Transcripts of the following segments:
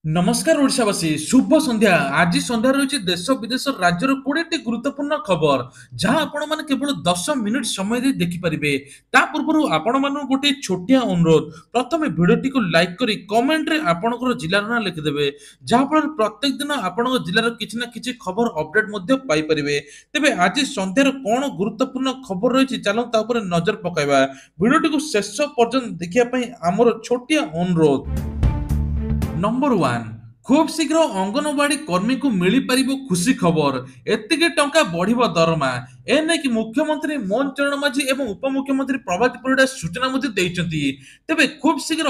नमस्कार ओडिशावासी शुभ संध्या आज संध्या रही देश विदेश राज्यर 20टी गुरुत्वपूर्ण खबर जहां आपण माने केवल 10 मिनिट समय दे देखि परिबे ता पूर्व आपण मानु गोटे छोटिया अनुरोध प्रथमे वीडियोटी को लाइक करी कमेंट रे आपनकर जिल्लार ना लिखि देबे जहां फल प्रत्येक दिन आपनकर जिल्लार किछि ना किछि खबर अपडेट मध्ये पाई परिबे तेबे आज संध्यार कोन गुरुत्वपूर्ण खबर रही चलो ता ऊपर नजर पकाइबा वीडियोटी को शेष पर्यंत देखिया पई हमर छोटिया अनुरोध नंबर 1 खूब शीघ्र अंगनवाड़ी कर्मी को मिल पार खुशी खबर एतिके टंका बढ़िबो दरमा एने कि मुख्यमंत्री मोहन चरण माझी एवं उपमुख्यमंत्री प्रभात परिड़ा सूचना मध्ये देइचंती तेबे खूब शीघ्र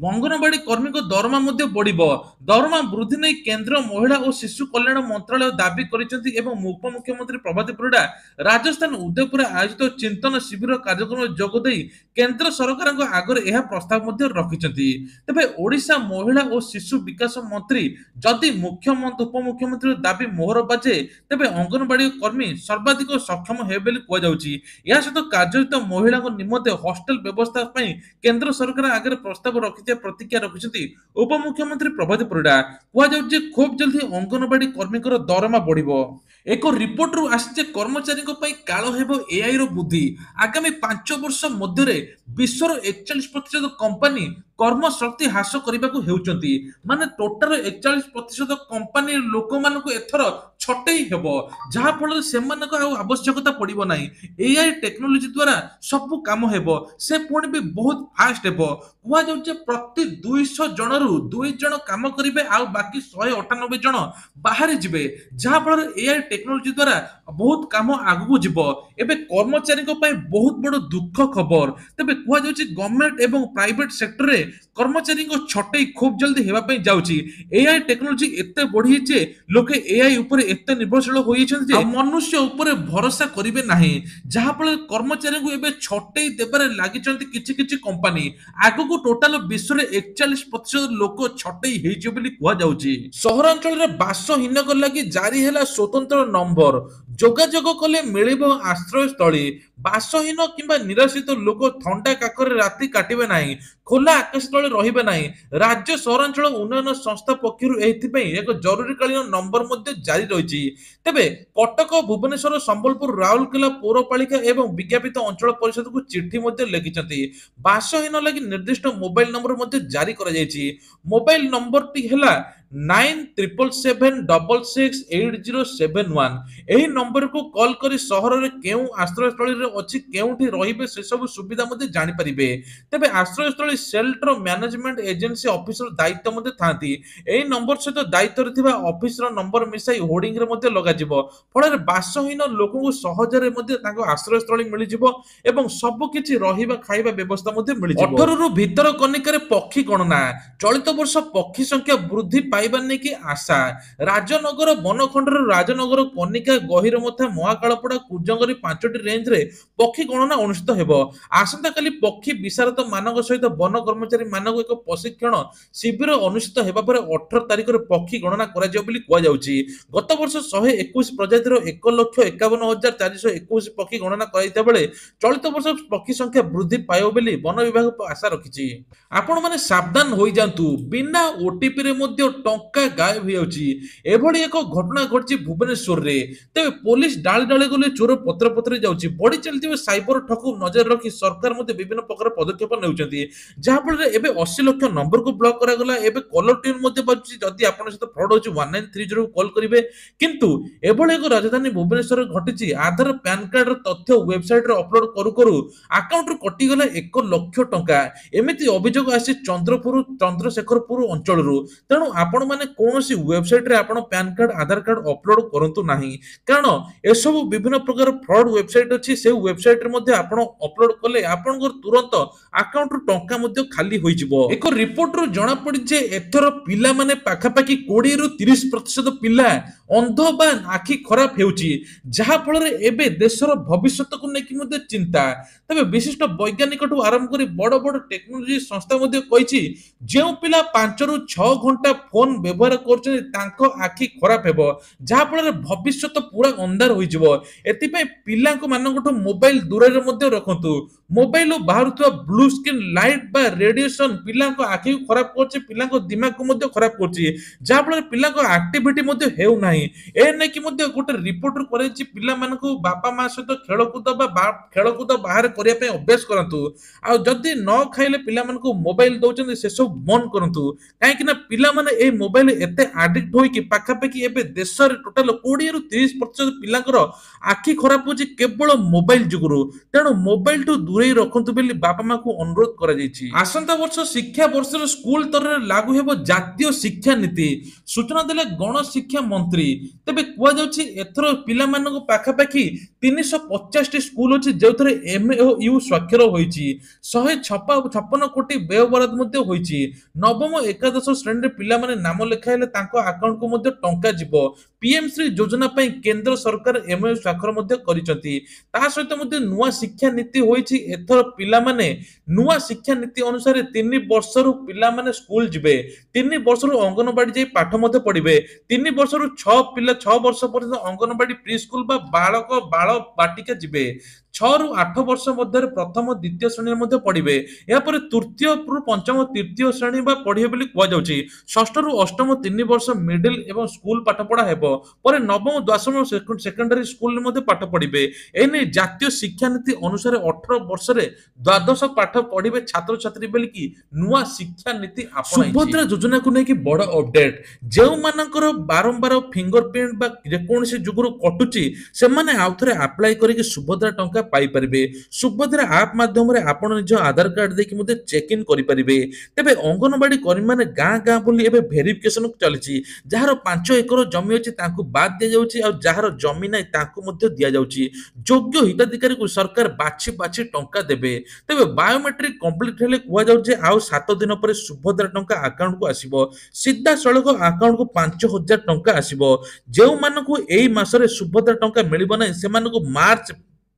अंगनवाड़ी कर्मी को दरमा मध्ये बढ़िबो दरमा वृद्धि नै केंद्र महिला और शिशु कल्याण मंत्रालय दाबी करिसंती एवं उपमुख्यमंत्री प्रभात परिड़ा राजस्थान उदयपुर आयोजित चिंतन शिविर कार्यक्रम जोग देई केंद्र सरकार आगे यह प्रस्ताव मध्ये रखिसंती तेबे ओडिशा महिला और शिशु विकास मंत्री जदि मुख्यमंत्री उपमुख्यमंत्री दाबी मोहर बाजे तेबे अंगनवाड़ी कर्मी सर्वाधिक सक्षम हे बेली कुआ जाउची या सहित कार्यरत महिला निमंते हॉस्टल व्यवस्था पई केंद्र सरकार आगे प्रस्ताव रखिते प्रतिक्रिया रखिसंती उपमुख्यमंत्री प्रभात परिड़ा कुआ जाउची खूब जल्दी अंगनवाड़ी कर्मी दरमा बढ़िबो एक रिपोर्ट रु आसे कर्मचारी काल हेबो एआई रो बुद्धि आगामी 5 वर्ष मध्य विश्वर 41% कंपनी कर्मशक्ति ह्रास करने को हेउचंती माने टोटल 41% कंपनी लोक मानको एथर छटई हेबो जहा फल से आवश्यकता पड़िबो नाही एआई टेक्नोलॉजी द्वारा सब काम हेबो से पुणी भी बहुत फास्ट हेबो कुआ जाउचे प्रति 200 जन रु 2 जन काम करिवे आ बाकी 198 जन बाहर जिवे जहा फल एआई टेक्नोलॉजी द्वारा बहुत काम आगु जिवो एबे कर्मचारी को पई बहुत बड़ दुख खबर तबे कुआ जाउचे गवर्नमेंट एवं प्राइवेट सेक्टर रे कर्मचारी को छटई खूब जल्दी हेबा पई जाउची एआई टेक्नोलॉजी एते बढ़ी जे लोके एआई ऊपर एते निर्भरशील होई छथि जे मनुष्य ऊपर भरोसा करिवे नाही जहा फल कर्मचारी को एबे छटई देबारे लागि छथि किछि किछि कंपनी आगु को टोटल विश्व रे 41% लोक छटई हेइ जे बोली कुआ जाउची सहरांचल रे बासहीन को लागि जारी हैला स्वतंत्र नंबर जोगाजोग कले मिलिबो आश्रय स्थली बासहीन किंबा निराश्रित लोक थंडा काकर राति काटिबे नाही खोला आकाश तले रहिबे नाही राज्य सहरांचल उन्नयन संस्था पक्षरु एथिपई एक जरूरीकालीन नंबर मध्ये जारी रहिछि तेबे कटक भुवनेश्वर संबलपुर राउरकेला पौरपालिका एवं विज्ञापित अंचल परिषद को चिट्ठी मध्ये लिखिछंती बासहीन लागि निर्दिष्ट मोबाइल नंबर मध्ये जारी करा जायछि मोबाइल नंबर टी हैला 9777668071 एही नंबर को कॉल करी सहर रे केउ आश्रय स्थली रे अछि केउठी रहिबे से सब सुविधा मध्ये जानि परिबे तेबे आश्रय स्थली शेल्टर मैनेजमेंट एजेंसी ऑफिसर दायित्व मध्ये थांती एही नंबर सहित दायित्व रे थिबा ऑफिसर नंबर मिसाई होर्डिंग रे मध्ये लगा जिवो फळ रे बासहीन लोक को सहज रे मध्ये ताको आश्रय स्थली मिलि जिवो एवं सब किछि रहिबा खाइबा व्यवस्था मध्ये मिलि जिवो 18 रु भीतर कनिका रे पक्षी गणना चलित वर्ष पक्षी संख्या वृद्धि पाइबार नै कि आशा राजनगर बनखंडर राजनगर कनिका गहिरमथा महाकालपड़ा कुजंगरी 5टी रेंज रे पक्षी गणना अनुष्ठित हेबो आसंता काली पक्षी विशारद मानक सहित वन कर्मचारी मानक एक प्रशिक्षण शिविर अनुष्ठित हेबा पर 18 तारिख रे पक्षी गणना करा जाउ बोली कुआ जाउची गत वर्ष 121 प्रजातिर 1,51,421 पक्षी गणना कराइता बेले चलित वर्ष पक्षी संख्या वृद्धि पाइबो बोली वन विभाग आशा रखिछि आपण माने सावधान होई जांतु बिना ओटीपी रे मध्ये टंका गायब हो जाउची एभली एक घटना घटची भुवनेश्वर रे तबे पुलिस डाले डाले गले चोर पत्र पत्र जाउची बड़ी चलती साइबर ठकु नजर रखी सरकार मध्ये विभिन्न प्रकार पदक्षेप नेउचंती जहा फल रे एबे 80 लाख नंबर को ब्लॉक करा गला एबे कॉलर ट्यून मध्ये बाजुची जदी आपण सहित फ्रॉड होची 1930 को कॉल करिवे किंतु एभली एक राजधानी भुवनेश्वर घटिची आधार पैन कार्ड र तथ्य वेबसाइट रे अपलोड करू करू अकाउंट रू कटि गला 1 लाख टंका एमिति अभियोग आसी चंद्रशेखरपुर अंचल रू तेणु आपण माने कोनोसी वेबसाइट रे आपण पैन कार्ड आधार कार्ड अपलोड करंतु नाही कारण ए सब विभिन्न प्रकार फ्रॉड वेबसाइट अछि से वेबसाइट रे मध्ये आपण अपलोड कले आपण तुरंत अकाउंट रू टंका मध्ये खाली होई जिवो एक रिपोर्ट रू जणा पड़ी जे एथर पिला माने पाखा पाखी 20 रु 30% पिला अंध बा आखि खराब हेउची जहा फल रे एबे देशर भविष्यत को नेकी मध्ये चिंता तबे विशिष्ट वैज्ञानिक ठू आरंभ करी बड़ बड़ टेक्नोलॉजी संस्था मध्ये कहिछि जेउ पिला 5 रु 6 घंटा फोन ଫୋନ ବ୍ୟବହାର କରୁଛନ୍ତି ତାଙ୍କ ଆଖି ଖରାପ ହେବ, ଯାହା ଫଳରେ ଭବିଷ୍ୟତ ପୁରା ଅନ୍ଧାର ହୋଇଯିବ। ଏଥିପାଇଁ ପିଲାଙ୍କ ମାନଙ୍କଠୁ ମୋବାଇଲ ଦୂରରେ ମଧ୍ୟ ରଖନ୍ତୁ। ମୋବାଇଲରୁ ବାହାରୁଥିବା ବ୍ଲୁ ସ୍କ୍ରିନ୍ ଲାଇଟ୍ ବା ରେଡିଏସନ ପିଲାଙ୍କ ଆଖିକୁ ଖରାପ କରୁଛି, ପିଲାଙ୍କ ଦିମାଗକୁ ମଧ୍ୟ ଖରାପ କରୁଛି, ଯାହା ଫଳରେ ପିଲାଙ୍କ ଆକ୍ଟିଭିଟି ମଧ୍ୟ ହେଉନାହିଁ। ଏ ନେଇକି ମଧ୍ୟ ଗୋଟେ ରିପୋର୍ଟ କରାଯାଇଛି, ପିଲାମାନଙ୍କୁ ବାପା ମା ସହିତ ଖେଳକୁଦ ବା ଖେଳକୁଦ ବାହାରେ କରିବା ପାଇଁ ଅଭ୍ୟାସ କରନ୍ତୁ। ଆଉ ଯଦି ନ ଖାଇଲେ ପିଲାମାନଙ୍କୁ ମୋବାଇଲ ଦଉଛନ୍ତି ସେସବୁ ବନ୍ଦ କରନ୍ତୁ। କାହିଁକି ନା ପିଲାମାନେ ଏଇ ମୋବାଇଲ ଏତେ ଆଡିକ୍ଟ ହୋଇକି ପାଖାପାଖି ଏବେ ଦେଶରେ ଟୋଟାଲ 20-30% ପିଲାଙ୍କର ଆଖି ଖରାପ ହଉଛି କେବଳ ମୋବାଇଲ ଯୋଗୁରୁ। ତେଣୁ ମୋବାଇଲଠୁ ଦୂରେଇ ରଖନ୍ତୁ ବୋଲି ବାପା ମାଙ୍କୁ ଅନୁରୋଧ କରାଯାଇଛି। ଆସନ୍ତା ବର୍ଷ ଶିକ୍ଷା ବର୍ଷର ସ୍କୁଲ ସ୍ତରରେ ଲାଗୁ ହେବ ଜାତୀୟ ଶିକ୍ଷା ନୀତି, ସୂଚନା ଦେଲେ ଗଣଶିକ୍ଷା ମନ୍ତ୍ରୀ। ତେବେ କୁହାଯାଉଛି ଏଥର ପିଲାମାନଙ୍କ ପାଖାପାଖି 350ଟି ସ୍କୁଲ ଅଛି ଯେଉଁଥିରେ MOU ସ୍ୱାକ୍ଷର ହୋଇଛି। 156 କୋଟି ବ୍ୟୟ ବରାଦ ମଧ୍ୟ ହୋଇଛି। ନବମ ଏକାଦଶ ଶ୍ରେଣୀରେ ପିଲାମାନେ ନାମ ଲେଖାଇଲେ ତାଙ୍କ ଆକାଉଣ୍ଟକୁ ମଧ୍ୟ ଟଙ୍କା ଯିବ। PMଶ୍ରୀ ଯୋଜନା ପାଇଁ କେନ୍ଦ୍ର ସରକାର MOU ସ୍ୱାକ୍ଷର ମଧ୍ୟ କରିଛନ୍ତି। ତା ସହିତ ମଧ୍ୟ ନୂଆ ଶିକ୍ଷା ନୀତି ହୋଇଛି। ଏଥର ପିଲାମାନେ ନୂଆ ଶିକ୍ଷା ନୀତି ଅନୁସାରେ 3 ବର୍ଷରୁ ପିଲାମାନେ ସ୍କୁଲ ଯିବେ। 3 ବର୍ଷରୁ ଅଙ୍ଗନବାଡି ଯାଇ ପାଠ ମଧ୍ୟ ପଢିବେ। 3 ବର୍ଷରୁ 6 ବର୍ଷ ପର୍ଯ୍ୟନ୍ତ ଅଙ୍ଗନବାଡି ପ୍ରି ସ୍କୁଲ ବା ବାଳ ବାଟିକା ଯିବେ। 6ରୁ 8 ବର୍ଷ ମଧ୍ୟରେ ପ୍ରଥମ ଦ୍ୱିତୀୟ ଶ୍ରେଣୀରେ ମଧ୍ୟ ପଢିବେ। ଏହାପରେ ତୃତୀୟରୁ ପଞ୍ଚମ ତୃତୀୟ ଶ୍ରେଣୀ ବା ପଢିବେ ବୋଲି କୁହାଯାଉଛି। ଷଷ୍ଠରୁ ଅଷ୍ଟମ 3 ବର୍ଷ ମିଡିଲ ଏବଂ ସ୍କୁଲ ପାଠପଢା ହେବ। ପରେ ନବମ ଦଶମ ସେକେଣ୍ଡାରୀ ସ୍କୁଲରେ ମଧ୍ୟ ପାଠ ପଢିବେ। ଏନେଇ ଜାତୀୟ ଶିକ୍ଷାନୀତି ଅନୁସାରେ 18 ବର୍ଷରେ ଦ୍ୱାଦଶ ପାଠ ପଢିବେ ଛାତ୍ରଛାତ୍ରୀ ବୋଲିକି ନୂଆ ଶିକ୍ଷାନୀତି ସୁଭଦ୍ରା ଯୋଜନାକୁ ନେଇକି ବଡ ଅପଡେଟ। ଯେଉଁମାନଙ୍କର ବାରମ୍ବାର ଫିଙ୍ଗର ପ୍ରିଣ୍ଟ ବା ଯେକୌଣସି ଯୁଗରୁ କଟୁଛି ସେମାନେ ଆଉଥରେ ଆପ୍ଲାଏ କରିକି ସୁଭଦ୍ରା ଟଙ୍କା ପାଇପାରିବେ। ସୁଭଦ୍ରା ଆପ୍ ମାଧ୍ୟମରେ ଆପଣ ନିଜ ଆଧାର କାର୍ଡ ଦେଇକି ମଧ୍ୟ ଚେକ୍ ଇନ୍ କରିପାରିବେ। ତେବେ ଅଙ୍ଗନବାଡି କର୍ମୀମାନେ ଗାଁ ଗାଁ ବୁଲି ଏବେ ଭେରିଫିକେସନ ଚାଲିଛି। ଯାହାର 5 ଏକର ଜମି ଅଛି ତାଙ୍କୁ ବାଦ ଦିଆଯାଉଛି, ଆଉ ଯାହାର ଜମି ନାହିଁ ତାଙ୍କୁ ମଧ୍ୟ ଦିଆଯାଉଛି। ଯୋଗ୍ୟ ହିତାଧିକାରୀଙ୍କୁ ସରକାର ବାଛି ବାଛି ଟଙ୍କା ଦେବେ। ତେବେ ବାୟୋମେଟ୍ରିକ କମ୍ପ୍ଲିଟ ହେଲେ କୁହାଯାଉଛି ଆଉ 7 ଦିନ ପରେ ସୁଭଦ୍ରା ଟଙ୍କା ଆକାଉଣ୍ଟକୁ ଆସିବ। ସିଧାସଳଖ ଆକାଉଣ୍ଟକୁ 5,000 ଟଙ୍କା ଆସିବ। ଯେଉଁମାନଙ୍କୁ ଏଇ ମାସରେ ସୁଭଦ୍ରା ଟଙ୍କା ମିଳିବ ନାହିଁ ସେମାନଙ୍କୁ ମାର୍ଚ୍ଚ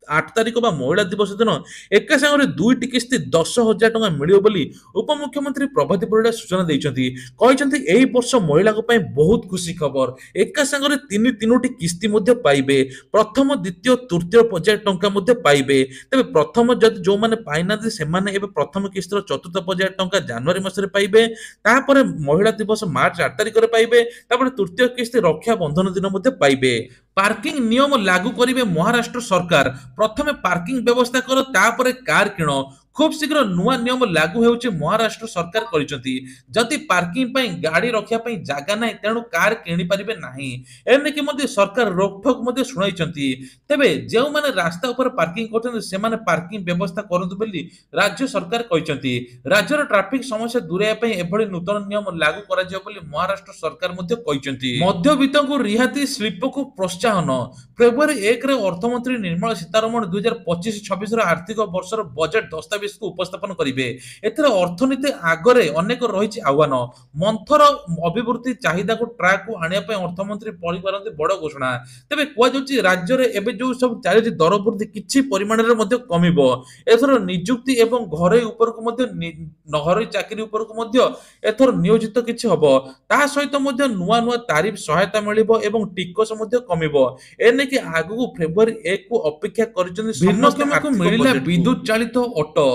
8 ତାରିଖ ବା ମହିଳା ଦିବସ ଦିନ ଏକା ସାଙ୍ଗରେ 2ଟି କିସ୍ତି 10,000 ଟଙ୍କା ମିଳିବ ବୋଲି ଉପମୁଖ୍ୟମନ୍ତ୍ରୀ ପ୍ରଭାତୀ ପରିଡ଼ା ସୂଚନା ଦେଇଛନ୍ତି। କହିଛନ୍ତି ଏହି ବର୍ଷ ମହିଳାଙ୍କ ପାଇଁ ବହୁତ ଖୁସି ଖବର। ଏକା ସାଙ୍ଗରେ ତିନୋଟି କିସ୍ତି ମଧ୍ୟ ପାଇବେ। ପ୍ରଥମ ଦ୍ୱିତୀୟ ତୃତୀୟ ପର୍ଯ୍ୟାୟ ଟଙ୍କା ମଧ୍ୟ ପାଇବେ। ତେବେ ପ୍ରଥମ ଯଦି ଯୋଉମାନେ ପାଇନାହାନ୍ତି ସେମାନେ ଏବେ ପ୍ରଥମ କିସ୍ତିର ଚତୁର୍ଥ ପର୍ଯ୍ୟାୟ ଟଙ୍କା ଜାନୁଆରୀ ମାସରେ ପାଇବେ। ତାପରେ ମହିଳା ଦିବସ ମାର୍ଚ୍ଚ 8 ତାରିଖରେ ପାଇବେ। ତାପରେ ତୃତୀୟ କିସ୍ତି ରକ୍ଷା ବନ୍ଧନ ଦିନ ମଧ୍ୟ ପାଇବେ। ପାର୍କିଂ ନିୟମ ଲାଗୁ କରିବେ ମହାରାଷ୍ଟ୍ର ସରକାର। ପ୍ରଥମେ ପାର୍କିଂ ବ୍ୟବସ୍ଥା କର ତାପରେ କାର କିଣ। ଖୁବ୍ ଶୀଘ୍ର ନୂଆ ନିୟମ ଲାଗୁ ହେଉଛି ମହାରାଷ୍ଟ୍ର ସରକାର କରିଛନ୍ତି। ଯଦି ପାର୍କିଂ ପାଇଁ ଗାଡି ରଖିବା ପାଇଁ ଜାଗା ନାହିଁ ତେଣୁ କାର କିଣି ପାରିବେ ନାହିଁ। ଏନେକି ମଧ୍ୟ ସରକାର ରୋକଠୋକ ମଧ୍ୟ ଶୁଣାଇଛନ୍ତି। ତେବେ ଯେଉଁମାନେ ରାସ୍ତା ଉପରେ ପାର୍କିଂ କରୁଛନ୍ତି ସେମାନେ ପାର୍କିଂ ବ୍ୟବସ୍ଥା କରନ୍ତୁ ବୋଲି ରାଜ୍ୟ ସରକାର କହିଛନ୍ତି। ରାଜ୍ୟର ଟ୍ରାଫିକ ସମସ୍ୟା ଦୂରାଇବା ପାଇଁ ଏଭଳି ନୂତନ ନିୟମ ଲାଗୁ କରାଯିବ ବୋଲି ମହାରାଷ୍ଟ୍ର ସରକାର ମଧ୍ୟ କହିଛନ୍ତି। ମଧ୍ୟବିତ୍ତଙ୍କୁ ରିହାତି ଶିଳ୍ପକୁ ପ୍ରୋତ୍ସାହନ। ଫେବୃଆରୀ 1ରେ ଅର୍ଥମନ୍ତ୍ରୀ ନିର୍ମଳା ସୀତାରମଣ 2025-26ର ଆର୍ଥିକ ବର୍ଷର ବଜେଟ୍ ଦସ୍ତାବିଜକୁ ଉପସ୍ଥାପନ କରିବେ। ଏଥିରେ ଅର୍ଥନୀତି ଆଗରେ ଅନେକ ରହିଛି ଆହ୍ୱାନ। ମନ୍ଥର ଅଭିବୃଦ୍ଧି ଚାହିଦାକୁ ଟ୍ରାକକୁ ଆଣିବା ପାଇଁ ଅର୍ଥମନ୍ତ୍ରୀ କରିପାରନ୍ତି ବଡ ଘୋଷଣା। ତେବେ କୁହାଯାଉଛି ରାଜ୍ୟରେ ଏବେ ଯୋଉ ସବୁ ଚାଲିଛି ଦର ବୃଦ୍ଧି କିଛି ପରିମାଣରେ ମଧ୍ୟ କମିବ। ଏଥର ନିଯୁକ୍ତି ଏବଂ ଘରୋଇ ଉପରକୁ ମଧ୍ୟ ଘରୋଇ ଚାକିରି ଉପରକୁ ମଧ୍ୟ ଏଥର ନିୟୋଜିତ କିଛି ହବ। ତା ସହିତ ମଧ୍ୟ ନୂଆ ନୂଆ ତାରିଫ ସହାୟତା ମିଳିବ ଏବଂ ଟିକସ ମଧ୍ୟ କମିବ। ଏନେକି ଆଗକୁ ଫେବୃଆରୀ 1କୁ ଅପେକ୍ଷା କରିଛନ୍ତି। ଭିନ୍ନକ୍ଷମକୁ ମିଳିଲା ବିଦ୍ୟୁତ ଚାଳିତ ଅଟୋ।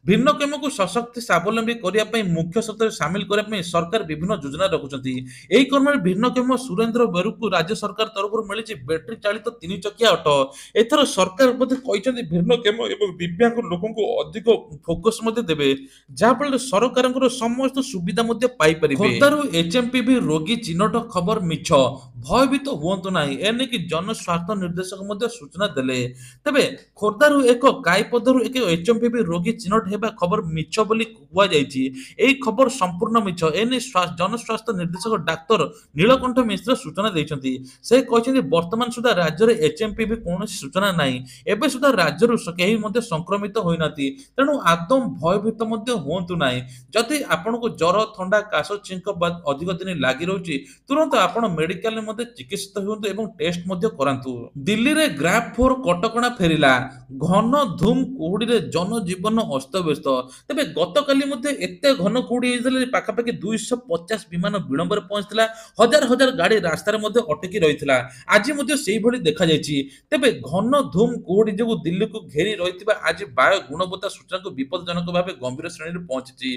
ଭିନ୍ନକ୍ଷମକୁ ସଶକ୍ତି ସ୍ୱାବଲମ୍ବୀ କରିବା ପାଇଁ ମୁଖ୍ୟ ସ୍ରୋତରେ ସାମିଲ କରିବା ପାଇଁ ସରକାର ବିଭିନ୍ନ ଯୋଜନା ରଖୁଛନ୍ତି। ଏହି କ୍ରମରେ ଭିନ୍ନକ୍ଷମ ସୁରେନ୍ଦ୍ର ବେରୁକୁ ରାଜ୍ୟ ସରକାର ତରଫରୁ ମିଳିଛି ବ୍ୟାଟେରୀ ଚାଳିତ 3 ଚକିଆ ଅଟୋ। ଏଥର ସରକାର ମଧ୍ୟ କହିଛନ୍ତି ଭିନ୍ନକ୍ଷମ ଏବଂ ଦିବ୍ୟାଙ୍ଗ ଲୋକଙ୍କୁ ଅଧିକ ଫୋକସ ମଧ୍ୟ ଦେବେ, ଯାହାଫଳରେ ସରକାରଙ୍କର ସମସ୍ତ ସୁବିଧା ମଧ୍ୟ ପାଇପାରିବେ। ଖୋର୍ଦ୍ଧାରୁ HMPV ରୋଗୀ ଚିହ୍ନଟ ଖବର ମିଛ, ଭୟଭୀତ ହୁଅନ୍ତୁ ନାହିଁ। ଏନେକି ଜନସ୍ୱାସ୍ଥ୍ୟ ନିର୍ଦ୍ଦେଶକ ମଧ୍ୟ ସୂଚନା ଦେଲେ। ତେବେ ଖୋର୍ଦ୍ଧାରୁ ଏକ କାଇପଦରୁ ଏକ HMPV ରୋଗୀ ଚିହ୍ନଟ ହେବା ଖବର ମିଛ ବୋଲି କୁହାଯାଇଛି। ଏହି ଖବର ସମ୍ପୂର୍ଣ୍ଣ ମିଛ। ଏନେଇ ଜନସ୍ୱାସ୍ଥ୍ୟ ନିର୍ଦ୍ଦେଶକ ଡାକ୍ତର ନୀଳକଣ୍ଠ ମିଶ୍ର ସୂଚନା ଦେଇଛନ୍ତି। ସେ କହିଛନ୍ତି ବର୍ତ୍ତମାନ ସୁଦ୍ଧା ରାଜ୍ୟରେ HMPV କୌଣସି ସୂଚନା ନାହିଁ। ଏବେ ସୁଦ୍ଧା ରାଜ୍ୟରୁ କେହି ମଧ୍ୟ ସଂକ୍ରମିତ ହୋଇନାହାନ୍ତି। ତେଣୁ ଆଦୌ ଭୟଭୀତ ମଧ୍ୟ ହୁଅନ୍ତୁ ନାହିଁ। ଯଦି ଆପଣଙ୍କୁ ଜ୍ୱର ଥଣ୍ଡା କାଶ ଛିଙ୍କ ବା ଅଧିକ ଦିନ ଲାଗି ରହୁଛି ତୁରନ୍ତ ଆପଣ ମେଡିକାଲରେ ମଧ୍ୟ ଚିକିତ୍ସିତ ହୁଅନ୍ତୁ ଏବଂ ଟେଷ୍ଟ ମଧ୍ୟ କରାନ୍ତୁ। ଦିଲ୍ଲୀରେ ଗ୍ରାଫ 4 କଟକଣା ଫେରିଲା, ଘନ ଧୁମ କୁହୁଡିରେ ଜନଜୀବନ ଅସ୍ତବ୍ୟସ୍ତ। ତେବେ ଗତକାଲି ମଧ୍ୟ ଏତେ ଘନ କୁହୁଡି ହେଇଥିଲା ଯେ ପାଖାପାଖି 250 ବିମାନ ବିଳମ୍ବରେ ପହଞ୍ଚିଥିଲା, ହଜାର ହଜାର ଗାଡି ରାସ୍ତାରେ ମଧ୍ୟ ଅଟକି ରହିଥିଲା। ଆଜି ମଧ୍ୟ ସେଇଭଳି ଦେଖାଯାଇଛି। ତେବେ ଘନ ଧୁମ କୁହୁଡି ଯୋଗୁଁ ଦିଲ୍ଲୀକୁ ଘେରି ରହିଥିବା ଆଜି ବାୟୁ ଗୁଣବତ୍ତା ସୂଚକାଙ୍କ ବିପଦଜନକ ଭାବେ ଗମ୍ଭୀର ଶ୍ରେଣୀରେ ପହଞ୍ଚିଛି,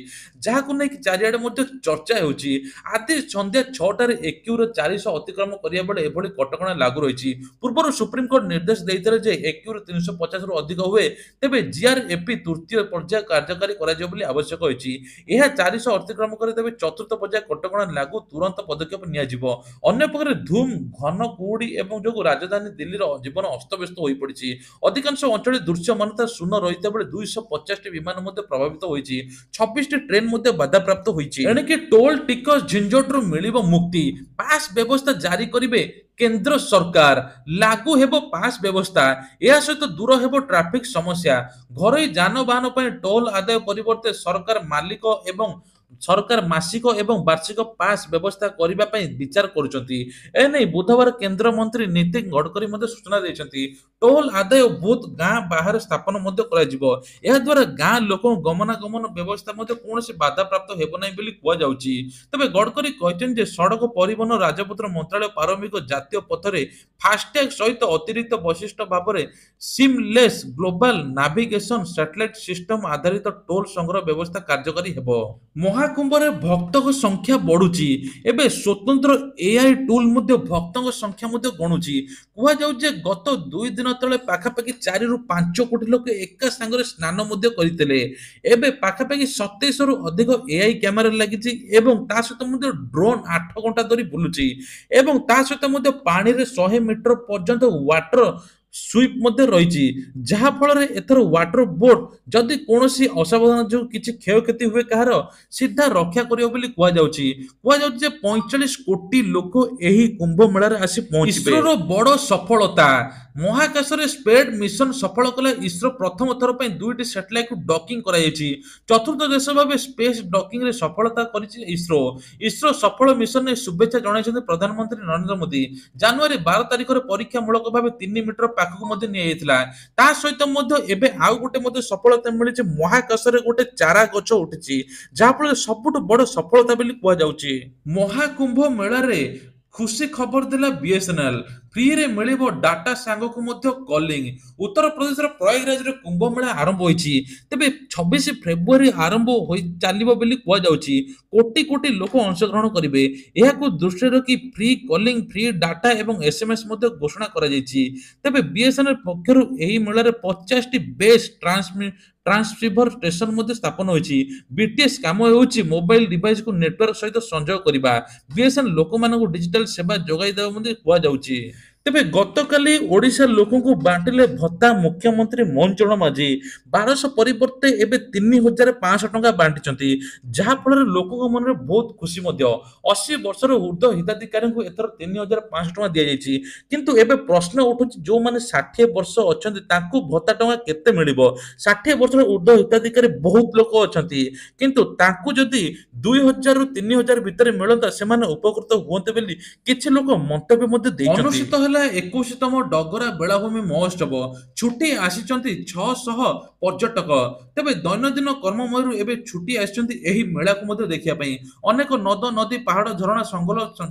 ଯାହାକୁ ନେଇକି ଚାରିଆଡେ ମଧ୍ୟ ଚର୍ଚ୍ଚା ହେଉଛି। ଆଜି ସନ୍ଧ୍ୟା 6ଟାରେ ଏକ୍ୟୁର 400 ଅତିକ୍ରମ କରିବା ବେଳେ ଏଭଳି କଟକଣା ଲାଗୁ ରହିଛି। ପୂର୍ବରୁ ସୁପ୍ରିମକୋର୍ଟ ନିର୍ଦ୍ଦେଶ ଦେଇଥିଲେ ଯେ ଏକ୍ୟୁର 350 ରୁ ଅଧିକ ହୁଏ ତେବେ ଜିଆରଏପି ତୃତୀୟ ପର୍ଯ୍ୟାୟ କାର୍ଯ୍ୟକାରୀ କରାଯିବ ବୋଲି ଆବଶ୍ୟକ ହୋଇଛି। ଏହା 400 ଅତିକ୍ରମ କରେ ତେବେ ଚତୁର୍ଥ ପର୍ଯ୍ୟାୟ କଟକଣା ଲାଗୁ ତୁରନ୍ତ ପଦକ୍ଷେପ ନିଆଯିବ। ଅନ୍ୟପକ୍ଷରେ ଧୁମ ଘନ କୁହୁଡି ଏବଂ ଯୋଗୁଁ ରାଜଧାନୀ ଦିଲ୍ଲୀର ଜୀବନ ଅସ୍ତବ୍ୟସ୍ତ ହୋଇପଡିଛି। ଅଧିକାଂଶ ଅଞ୍ଚଳରେ ଦୃଶ୍ୟମାନତା ଶୂନ ରହିଥିବା ବେଳେ 250ଟି ବିମାନ ମଧ୍ୟ ପ୍ରଭାବିତ ହୋଇଛି। 26ଟି ଟ୍ରେନ ମଧ୍ୟ ବାଧାପ୍ରାପ୍ତ ହୋଇଛି। ଏଣିକି ଟୋଲ ଟିକସ ଝିଞ୍ଜଟରୁ ମିଳିବ ମୁକ୍ତି, ପାସ୍ ବ୍ୟବସ୍ଥା ଜାରି କରିବେ କେନ୍ଦ୍ର ସରକାର, ଲାଗୁ ହେବ ପାସ୍ ବ୍ୟବସ୍ଥା। ଏହା ସହିତ ଦୂର ହେବ ଟ୍ରାଫିକ ସମସ୍ୟା। ଘରୋଇ ଯାନବାହନ ପାଇଁ ଟୋଲ ଆଦାୟ ପରିବର୍ତ୍ତେ ସରକାର ମାସିକ ଏବଂ ବାର୍ଷିକ ପାସ୍ ବ୍ୟବସ୍ଥା କରିବା ପାଇଁ ବିଚାର କରୁଛନ୍ତି। ଏନେଇ ବୁଧବାର କେନ୍ଦ୍ରମନ୍ତ୍ରୀ ନୀତିନ ଗଡକରୀ ମଧ୍ୟ ସୂଚନା ଦେଇଛନ୍ତି। ଟୋଲ ଆଦାୟ ବୁଥ ଗାଁ ବାହାରେ ସ୍ଥାପନ ମଧ୍ୟ କରାଯିବ। ଏହାଦ୍ୱାରା ଗାଁ ଲୋକଙ୍କ ଗମନାଗମନ ବ୍ୟବସ୍ଥା ମଧ୍ୟ କୌଣସି ବାଧାପ୍ରାପ୍ତ ହେବ ନାହିଁ ବୋଲି କୁହାଯାଉଛି। ତେବେ ଗଡକରୀ କହିଛନ୍ତି ଯେ ସଡକ ପରିବହନ ରାଜପଥ ମନ୍ତ୍ରାଳୟ ପ୍ରାରମ୍ଭିକ ଜାତୀୟ ପଥରେ ଫାସ୍ଟ୍ୟାଗ ସହିତ ଅତିରିକ୍ତ ବୈଶିଷ୍ଟ୍ୟ ଭାବରେ ସିମଲେସ୍ ଗ୍ଲୋବାଲ ନାଭିଗେସନ ସ୍ୟାଟେଲାଇଟ ସିଷ୍ଟମ ଆଧାରିତ ଟୋଲ ସଂଗ୍ରହ ବ୍ୟବସ୍ଥା କାର୍ଯ୍ୟକାରୀ ହେବ। ମହାକୁମ୍ଭରେ ଭକ୍ତଙ୍କ ସଂଖ୍ୟା ବଢୁଛି, ଏବେ ସ୍ୱତନ୍ତ୍ର ଏଆଇ ଟୁଲ ମଧ୍ୟ ଭକ୍ତଙ୍କ ସଂଖ୍ୟା ମଧ୍ୟ ଗଣୁଛି। କୁହାଯାଉଛି ଯେ ଗତ 2 ଦିନ ତଳେ ପାଖାପାଖି 4 ରୁ 5 କୋଟି ଲୋକ ଏକା ସାଙ୍ଗରେ ସ୍ନାନ ମଧ୍ୟ କରିଥିଲେ। ଏବେ ପାଖାପାଖି 27 ରୁ ଅଧିକ ଏଆଇ କ୍ୟାମେରା ଲାଗିଛି ଏବଂ ତା ସହିତ ମଧ୍ୟ ଡ୍ରୋନ୍ 8 ଘଣ୍ଟା ଧରି ବୁଲୁଛି ଏବଂ ତା ସହିତ ମଧ୍ୟ ପାଣିରେ 100 ମିଟର ପର୍ଯ୍ୟନ୍ତ ୱାଟର ସୁଇପ୍ ମଧ୍ୟ ରହିଛି, ଯାହା ଫଳରେ ଏଥର ୱାଟର ବୋଟ ଯଦି କୌଣସି ଅସାବଧାନତା ଯୋଗୁଁ କିଛି କ୍ଷୟକ୍ଷତି ହୁଏ କାହାର, ସିଧା ରକ୍ଷା କରିବ ବୋଲି କୁହାଯାଉଛି। କୁହାଯାଉଛି ଯେ 45 କୋଟି ଲୋକ ଏହି କୁମ୍ଭ ମେଳାରେ ଆସି ପହଞ୍ଚିବେ। ଇସ୍ରୋର ବଡ ସଫଳତା, ମହାକାଶରେ ସ୍ପେଡ ମିଶନ ସଫଳ କଲା ଇସ୍ରୋ। ପ୍ରଥମ ଥର ପାଇଁ 2ଟି ସ୍ୟାଟେଲାଇଟକୁ ଡକିଂ କରାଯାଇଛି। ଚତୁର୍ଥ ଦେଶ ଭାବେ ସ୍ପେସ ଡକିଂରେ ସଫଳତା କରିଛି ଇସ୍ରୋ। ଇସ୍ରୋ ସଫଳ ମିଶନରେ ଶୁଭେଚ୍ଛା ଜଣାଇଛନ୍ତି ପ୍ରଧାନମନ୍ତ୍ରୀ ନରେନ୍ଦ୍ର ମୋଦି। ଜାନୁଆରୀ 12 ତାରିଖରେ ପରୀକ୍ଷା ମୂଳକ ଭାବେ 3 ମିଟର ପାଖକୁ ମଧ୍ୟ ନିଆଯାଇଥିଲା। ତା ସହିତ ମଧ୍ୟ ଏବେ ଆଉ ଗୋଟେ ମଧ୍ୟ ସଫଳତା ମିଳିଛି, ମହାକାଶରେ ଗୋଟେ ଚାରା ଗଛ ଉଠିଛି, ଯାହାଫଳରେ ସବୁଠୁ ବଡ ସଫଳତା ବୋଲି କୁହାଯାଉଛି। ମହାକୁମ୍ଭ ମେଳାରେ ଖୁସି ଖବର ଦେଲା ବିଏସଏନଏଲ, ଫ୍ରିରେ ମିଳିବ ଡାଟା ସାଙ୍ଗକୁ ମଧ୍ୟ କଲିଂ। ଉତ୍ତରପ୍ରଦେଶର ପ୍ରୟାଗରାଜରେ କୁମ୍ଭ ମେଳା ଆରମ୍ଭ ହୋଇଛି। ତେବେ 26 ଫେବୃଆରୀ ଆରମ୍ଭ ହୋଇ ଚାଲିବ ବୋଲି କୁହାଯାଉଛି। କୋଟି କୋଟି ଲୋକ ଅଂଶଗ୍ରହଣ କରିବେ। ଏହାକୁ ଦୃଷ୍ଟିରେ ରଖି ଫ୍ରି କଲିଂ, ଫ୍ରି ଡାଟା ଏବଂ ଏସଏମଏସ୍ ମଧ୍ୟ ଘୋଷଣା କରାଯାଇଛି। ତେବେ ବିଏସଏନଏଲ ପକ୍ଷରୁ ଏହି ମେଳାରେ 50ଟି ବେସ୍ ଟ୍ରାନ୍ସସିଭର ଷ୍ଟେସନ ମଧ୍ୟ ସ୍ଥାପନ ହୋଇଛି। ବିଟିଏସ୍ କାମ ହେଉଛି ମୋବାଇଲ ଡିଭାଇସକୁ ନେଟୱାର୍କ ସହିତ ସଂଯୋଗ କରିବା। ବିଏସଏନଏଲ ଲୋକମାନଙ୍କୁ ଡିଜିଟାଲ ସେବା ଯୋଗାଇ ଦେବ ମଧ୍ୟ କୁହାଯାଉଛି। ତେବେ ଗତକାଲି ଓଡ଼ିଶା ଲୋକଙ୍କୁ ବାଣ୍ଟିଲେ ଭତ୍ତା ମୁଖ୍ୟମନ୍ତ୍ରୀ ମୋହନ ଚରଣ ମାଝୀ। 1200 ପରିବର୍ତ୍ତେ ଏବେ 3500 ଟଙ୍କା ବାଣ୍ଟିଛନ୍ତି, ଯାହାଫଳରେ ଲୋକଙ୍କ ମନରେ ବହୁତ ଖୁସି ମଧ୍ୟ। 80 ବର୍ଷର ଉର୍ଦ୍ଧ୍ୱ ହିତାଧିକାରୀଙ୍କୁ ଏଥର 3500 ଟଙ୍କା ଦିଆଯାଇଛି। କିନ୍ତୁ ଏବେ ପ୍ରଶ୍ନ ଉଠୁଛି, ଯେଉଁମାନେ 60 ବର୍ଷ ଅଛନ୍ତି ତାଙ୍କୁ ଭତ୍ତା ଟଙ୍କା କେତେ ମିଳିବ? 60 ବର୍ଷର ଉର୍ଦ୍ଧ୍ୱ ହିତାଧିକାରୀ ବହୁତ ଲୋକ ଅଛନ୍ତି, କିନ୍ତୁ ତାଙ୍କୁ ଯଦି 2000 ରୁ 3000 ଭିତରେ ମିଳନ୍ତା ସେମାନେ ଉପକୃତ ହୁଅନ୍ତେ ବୋଲି କିଛି ଲୋକ ମନ୍ତବ୍ୟ ମଧ୍ୟ ଦେଇଛନ୍ତି। ଅନୁଷ୍ଠିତ ହେଲା 21ତମ ଡଗରା ବେଳାଭୂମି ମହୋତ୍ସବ, ଛୁଟି ଆସିଛନ୍ତି 600 ପର୍ଯ୍ୟଟକ। ତେବେ ଦୈନନ୍ଦିନ କର୍ମମୟରୁ ଏବେ ଛୁଟି ଆସିଛନ୍ତି ଏହି ମେଳାକୁ ମଧ୍ୟ ଦେଖିବା ପାଇଁ। ଅନେକ ନଦ ନଦୀ ପାହାଡ଼ ଝରଣା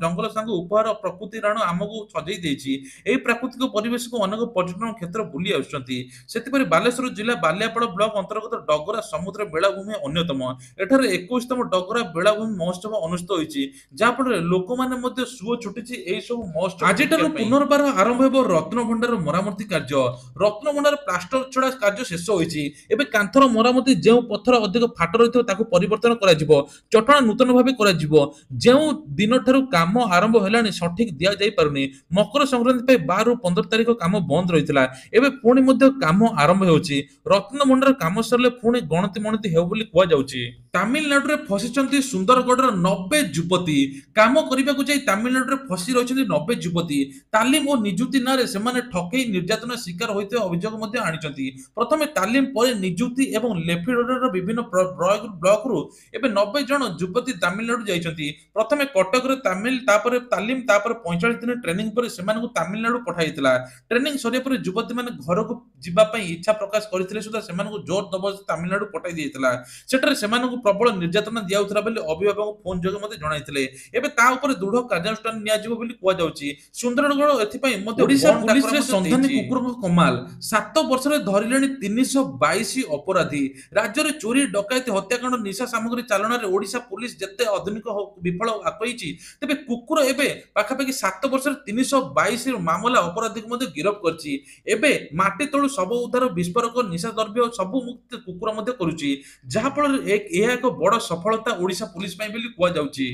ଜଙ୍ଗଲ ସାଙ୍ଗ ଉପହାର ପ୍ରକୃତି ରାଣ ଆମକୁ ସଜେଇ ଦେଇଛି। ଏହି ପ୍ରାକୃତିକ ପରିବେଶକୁ ଅନେକ ପର୍ଯ୍ୟଟନ କ୍ଷେତ୍ର ବୁଲି ଆସୁଛନ୍ତି। ସେଥିପାଇଁ ବାଲେଶ୍ୱର ଜିଲ୍ଲା ବାଲିଆପାଳ ବ୍ଲକ ଅନ୍ତର୍ଗତ ଡଗରା ସମୁଦ୍ର ବେଳାଭୂମି ଅନ୍ୟତମ। ଏଠାରେ 21ତମ ଡଗରା ବେଳାଭୂମି ମହୋତ୍ସବ ଅନୁଷ୍ଠିତ ହୋଇଛି, ଯାହାଫଳରେ ଲୋକମାନେ ମଧ୍ୟ ସୁଅ ଛୁଟିଛି ଏହି ସବୁ ମହୋତ୍ସବ। ଆଜିଠାରୁ ପୁନର୍ବାର ଆରମ୍ଭ ହେବ ରତ୍ନଭଣ୍ଡାର ମରାମତି କାର୍ଯ୍ୟ। ରତ୍ନଭଣ୍ଡାର ପ୍ଲାଷ୍ଟର ଛଡା କାର୍ଯ୍ୟ ଶେଷ ହୋଇଛି। ଏବେ କାନ୍ଥର ମରାମତି, ଯେଉଁ ପଥର ଅଧିକ ଫାଟ ରହିଥିବ ତାକୁ ପରିବର୍ତ୍ତନ କରାଯିବ, ଚଟାଣ ନୂତନ ଭାବେ କରାଯିବ। ଯେଉଁ ଦିନଠାରୁ କାମ ଆରମ୍ଭ ହେଲାଣି ସଠିକ ଦିଆଯାଇ ପାରୁନି। ମକର ସଂକ୍ରାନ୍ତି ପାଇଁ 12 ରୁ 15 ତାରିଖ କାମ ବନ୍ଦ ରହିଥିଲା, ଏବେ ପୁଣି ମଧ୍ୟ କାମ ଆରମ୍ଭ ହେଉଛି। ରତ୍ନଭଣ୍ଡାର କାମ ସରିଲେ ପୁଣି ଗଣତି ମଣତି ହେବ ବୋଲି କୁହାଯାଉଛି। ତାମିଲନାଡୁରେ ଫସିଛନ୍ତି ସୁନ୍ଦରଗଡ଼ର 90 ଯୁବତୀ। କାମ କରିବାକୁ ଯାଇ ତାମିଲନାଡୁରେ ଫସି ରହିଛନ୍ତି 90 ଯୁବତୀ। ତାଲିମ ତାଲିମ ଓ ନିଯୁକ୍ତି ନାଁରେ ସେମାନେ ଠକେଇ ନିର୍ଯାତନା ଶିକାର ହୋଇଥିବା ଅଭିଯୋଗ ମଧ୍ୟ ଆଣିଛନ୍ତି। ପ୍ରଥମେ ତାଲିମ ପରେ ନିଯୁକ୍ତି ଏବଂ ଲେଫିଡୋରାର ବିଭିନ୍ନ ବ୍ଲକରୁ ଏବେ 90 ଜଣ ଯୁବତୀ ତାମିଲନାଡୁ ଯାଇଛନ୍ତି। ପ୍ରଥମେ କଟକରେ ତାପରେ ତାଲିମ ତାପରେ 45 ଦିନ ଟ୍ରେନିଂ ପରେ ସେମାନଙ୍କୁ ତାମିଲନାଡୁ ପଠାଯାଇଥିଲା। ଟ୍ରେନିଂ ସରିବା ପରେ ଯୁବତୀମାନେ ଘରକୁ ଯିବା ପାଇଁ ଇଚ୍ଛା ପ୍ରକାଶ କରିଥିଲେ ସୁଦ୍ଧା ସେମାନଙ୍କୁ ଜୋର ଜବରଦସ୍ତି ତାମିଲନାଡୁ ପଠାଇ ଦିଆଯାଇଥିଲା। ସେଠାରେ ସେମାନଙ୍କୁ ପ୍ରବଳ ନିର୍ଯାତନା ଦିଆଯାଉଥିଲା ବୋଲି ଅଭିଭାବକ ଫୋନ ଯୋଗେ ମଧ୍ୟ ଜଣାଇଥିଲେ। ଏବେ ତା ଉପରେ ଦୃଢ କାର୍ଯ୍ୟାନୁଷ୍ଠାନ ନିଆଯିବ ବୋଲି କୁହାଯାଉଛି। ସୁନ୍ଦରଗଡ଼ ଏଥିପାଇଁ ମଧ୍ୟ ଓଡିଶା ପୁଲିସରେ ସନ୍ଧାନୀ କୁକୁରଙ୍କ କମାଲ। 7 ବର୍ଷରେ ଧରିଲେଣି 322 ଅପରାଧୀ। ରାଜ୍ୟରେ ଚୋରି ଡକାୟତି ହତ୍ୟାକାଣ୍ଡ ନିଶା ସାମଗ୍ରୀ ଚାଲନାରେ ଓଡିଶା ପୁଲିସ ଯେତେ ଆଧୁନିକ ବିଫଳ ହୋଇଛି, ତେବେ କୁକୁର ଏବେ ପାଖାପାଖି 7 ବର୍ଷରେ 322 ମାମଲା ଅପରାଧୀକୁ ମଧ୍ୟ ଗିରଫ କରିଛି। ଏବେ ମାଟି ତଳୁ ଶବ ଉଦ୍ଧାର, ବିସ୍ଫୋରକ, ନିଶା ଦ୍ରବ୍ୟ ସବୁ ମୁକ୍ତ କୁକୁର ମଧ୍ୟ କରୁଛି, ଯାହା ଫଳରେ ଏହା ଏକ ବଡ ସଫଳତା ଓଡିଶା ପୁଲିସ ପାଇଁ ବୋଲି କୁହାଯାଉଛି।